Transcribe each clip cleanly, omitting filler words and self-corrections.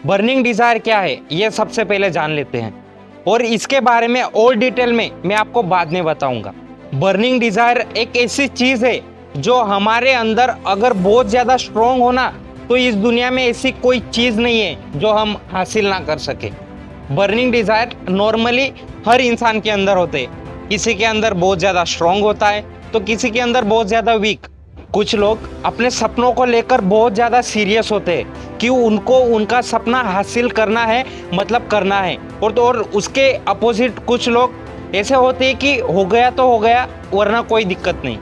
Burning desire क्या है ये सबसे पहले जान लेते हैं और इसके बारे में और डिटेल में मैं आपको बाद में बताऊंगा। बर्निंग डिजायर एक ऐसी चीज है जो हमारे अंदर अगर बहुत ज्यादा स्ट्रोंग हो ना तो इस दुनिया में ऐसी कोई चीज नहीं है जो हम हासिल ना कर सके। बर्निंग डिजायर नॉर्मली हर इंसान के अंदर होते हैं। किसी के अंदर बहुत ज्यादा स्ट्रोंग होता है तो किसी के अंदर बहुत ज्यादा वीक। कुछ लोग अपने सपनों को लेकर बहुत ज़्यादा सीरियस होते हैं कि उनको उनका सपना हासिल करना है, मतलब करना है। और उसके अपोजिट कुछ लोग ऐसे होते हैं कि हो गया तो हो गया वरना कोई दिक्कत नहीं।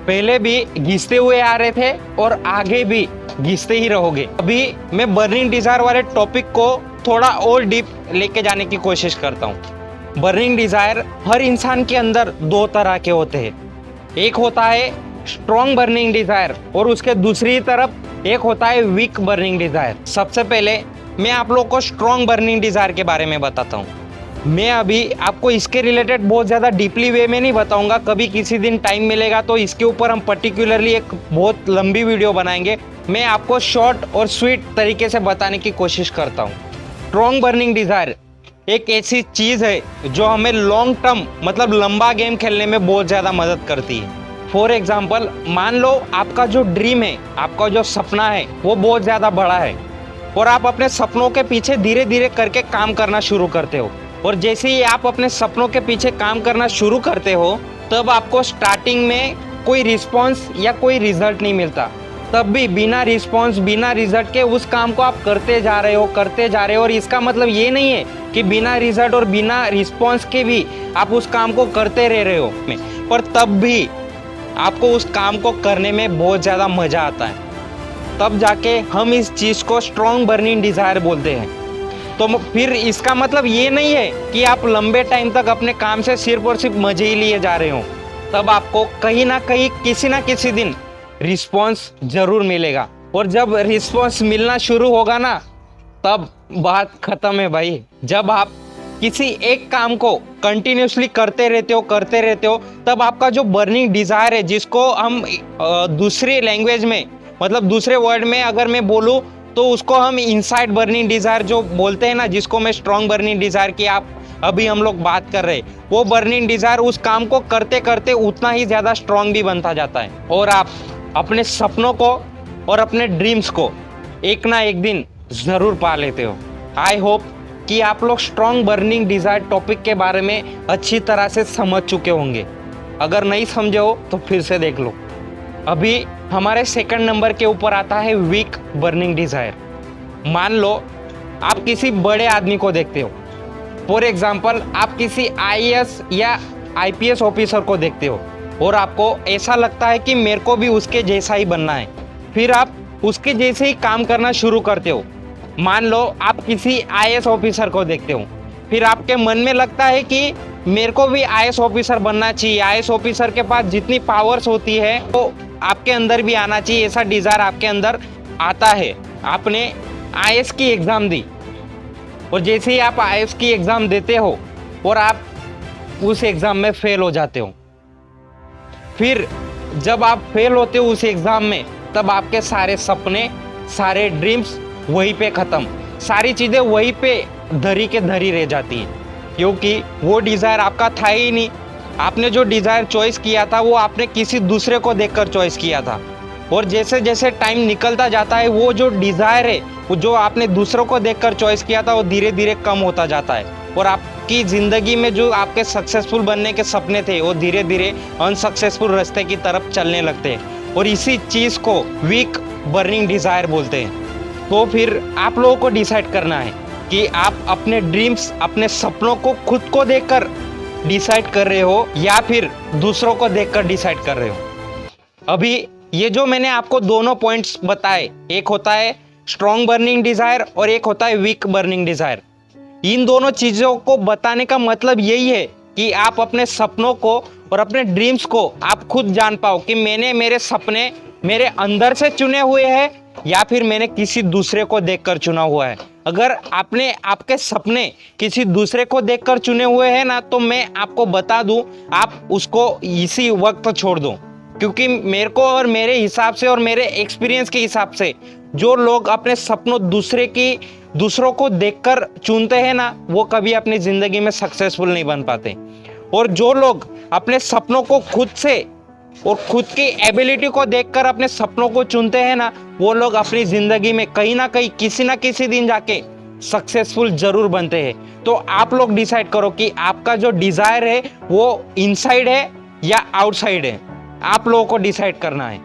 पहले भी घिसते हुए आ रहे थे और आगे भी घिसते ही रहोगे। अभी मैं बर्निंग डिजायर वाले टॉपिक को थोड़ा और डीप लेके जाने की कोशिश करता हूँ। बर्निंग डिजायर हर इंसान के अंदर दो तरह के होते हैं। एक होता है स्ट्रॉन्ग बर्निंग डिजायर और उसके दूसरी तरफ एक होता है वीक बर्निंग डिजायर। सबसे पहले मैं आप लोगों को स्ट्रॉन्ग बर्निंग डिजायर के बारे में बताता हूँ। मैं अभी आपको इसके रिलेटेड बहुत ज़्यादा डीपली वे में नहीं बताऊंगा, कभी किसी दिन टाइम मिलेगा तो इसके ऊपर हम पर्टिकुलरली एक बहुत लंबी वीडियो बनाएंगे। मैं आपको शॉर्ट और स्वीट तरीके से बताने की कोशिश करता हूँ। स्ट्रॉन्ग बर्निंग डिजायर एक ऐसी चीज़ है जो हमें लॉन्ग टर्म मतलब लंबा गेम खेलने में बहुत ज़्यादा मदद करती है। फॉर एग्जाम्पल, मान लो आपका जो ड्रीम है, आपका जो सपना है वो बहुत ज़्यादा बड़ा है और आप अपने सपनों के पीछे धीरे धीरे करके काम करना शुरू करते हो। और जैसे ही आप अपने सपनों के पीछे काम करना शुरू करते हो तब आपको स्टार्टिंग में कोई रिस्पॉन्स या कोई रिजल्ट नहीं मिलता। तब भी बिना रिस्पॉन्स बिना रिजल्ट के उस काम को आप करते जा रहे हो। और इसका मतलब ये नहीं है कि बिना रिजल्ट और बिना रिस्पॉन्स के भी आप उस काम को करते रह रहे हो, पर तब भी आपको उस काम को करने में बहुत ज़्यादा मज़ा आता है। तब जाके हम इस चीज़ को स्ट्रॉन्ग बर्निंग डिज़ायर बोलते हैं। तो फिर इसका मतलब ये नहीं है कि आप लंबे टाइम तक अपने काम से सिर्फ और सिर्फ मज़े ही लिए जा रहे हो। तब आपको कहीं ना कहीं किसी ना किसी दिन रिस्पॉन्स ज़रूर मिलेगा और जब रिस्पॉन्स मिलना शुरू होगा ना तब बात ख़त्म है भाई। जब आप किसी एक काम को कंटिन्यूसली करते रहते हो तब आपका जो बर्निंग डिज़ायर है, जिसको हम दूसरी लैंग्वेज में मतलब दूसरे वर्ड में अगर मैं बोलूँ तो उसको हम इनसाइड बर्निंग डिज़ायर जो बोलते हैं ना, जिसको मैं स्ट्रॉन्ग बर्निंग डिज़ायर की आप अभी हम लोग बात कर रहे हैं, वो बर्निंग डिज़ायर उस काम को करते करते उतना ही ज़्यादा स्ट्रॉन्ग भी बनता जाता है और आप अपने सपनों को और अपने ड्रीम्स को एक ना एक दिन ज़रूर पा लेते हो। आई होप कि आप लोग स्ट्रॉन्ग बर्निंग डिज़ायर टॉपिक के बारे में अच्छी तरह से समझ चुके होंगे। अगर नहीं समझे हो तो फिर से देख लो। अभी हमारे सेकंड नंबर के ऊपर आता है वीक बर्निंग डिज़ायर। मान लो आप किसी बड़े आदमी को देखते हो। फॉर एग्जाम्पल, आप किसी आईएएस या आईपीएस ऑफिसर को देखते हो और आपको ऐसा लगता है कि मेरे को भी उसके जैसा ही बनना है। फिर आप उसके जैसे ही काम करना शुरू करते हो। मान लो आप किसी आईएएस ऑफिसर को देखते हो, फिर आपके मन में लगता है कि मेरे को भी आईएएस ऑफिसर बनना चाहिए। आईएएस ऑफिसर के पास जितनी पावर्स होती है वो आपके अंदर भी आना चाहिए, ऐसा डिज़ायर आपके अंदर आता है। आपने आईएएस की एग्ज़ाम दी और जैसे ही आप आईएएस की एग्ज़ाम देते हो और आप उस एग्ज़ाम में फेल हो जाते हो, फिर जब आप फेल होते हो उस एग्ज़ाम में तब आपके सारे सपने, सारे ड्रीम्स वहीं पे ख़त्म, सारी चीज़ें वहीं पे धरी के धरी रह जाती है, क्योंकि वो डिज़ायर आपका था ही नहीं। आपने जो डिज़ायर चॉइस किया था वो आपने किसी दूसरे को देखकर चॉइस किया था और जैसे जैसे टाइम निकलता जाता है वो जो डिज़ायर है वो जो आपने दूसरों को देखकर चॉइस किया था वो धीरे धीरे कम होता जाता है और आपकी ज़िंदगी में जो आपके सक्सेसफुल बनने के सपने थे वो धीरे धीरे अनसक्सेसफुल रास्ते की तरफ चलने लगते हैं और इसी चीज़ को वीक बर्निंग डिज़ायर बोलते हैं। तो फिर आप लोगों को डिसाइड करना है कि आप अपने ड्रीम्स, अपने सपनों को खुद को देखकर डिसाइड कर रहे हो या फिर दूसरों को देखकर डिसाइड कर रहे हो। अभी ये जो मैंने आपको दोनों पॉइंट्स बताए, एक होता है स्ट्रॉन्ग बर्निंग डिज़ायर और एक होता है वीक बर्निंग डिज़ायर। इन दोनों चीज़ों को बताने का मतलब यही है कि आप अपने सपनों को और अपने ड्रीम्स को आप खुद जान पाओ कि मैंने मेरे सपने मेरे अंदर से चुने हुए हैं या फिर मैंने किसी दूसरे को देखकर चुना हुआ है। अगर आपने आपके सपने किसी दूसरे को देखकर चुने हुए हैं ना, तो मैं आपको बता दूं आप उसको इसी वक्त छोड़ दो, क्योंकि मेरे को और मेरे हिसाब से और मेरे एक्सपीरियंस के हिसाब से जो लोग अपने सपनों दूसरे की दूसरों को देखकर चुनते हैं ना, वो कभी अपनी जिंदगी में सक्सेसफुल नहीं बन पाते। और जो लोग अपने सपनों को खुद से और खुद की एबिलिटी को देखकर अपने सपनों को चुनते हैं ना, वो लोग अपनी जिंदगी में कहीं ना कहीं किसी ना किसी दिन जाके सक्सेसफुल जरूर बनते हैं। तो आप लोग डिसाइड करो कि आपका जो डिजायर है वो इनसाइड है या आउटसाइड है, आप लोगों को डिसाइड करना है।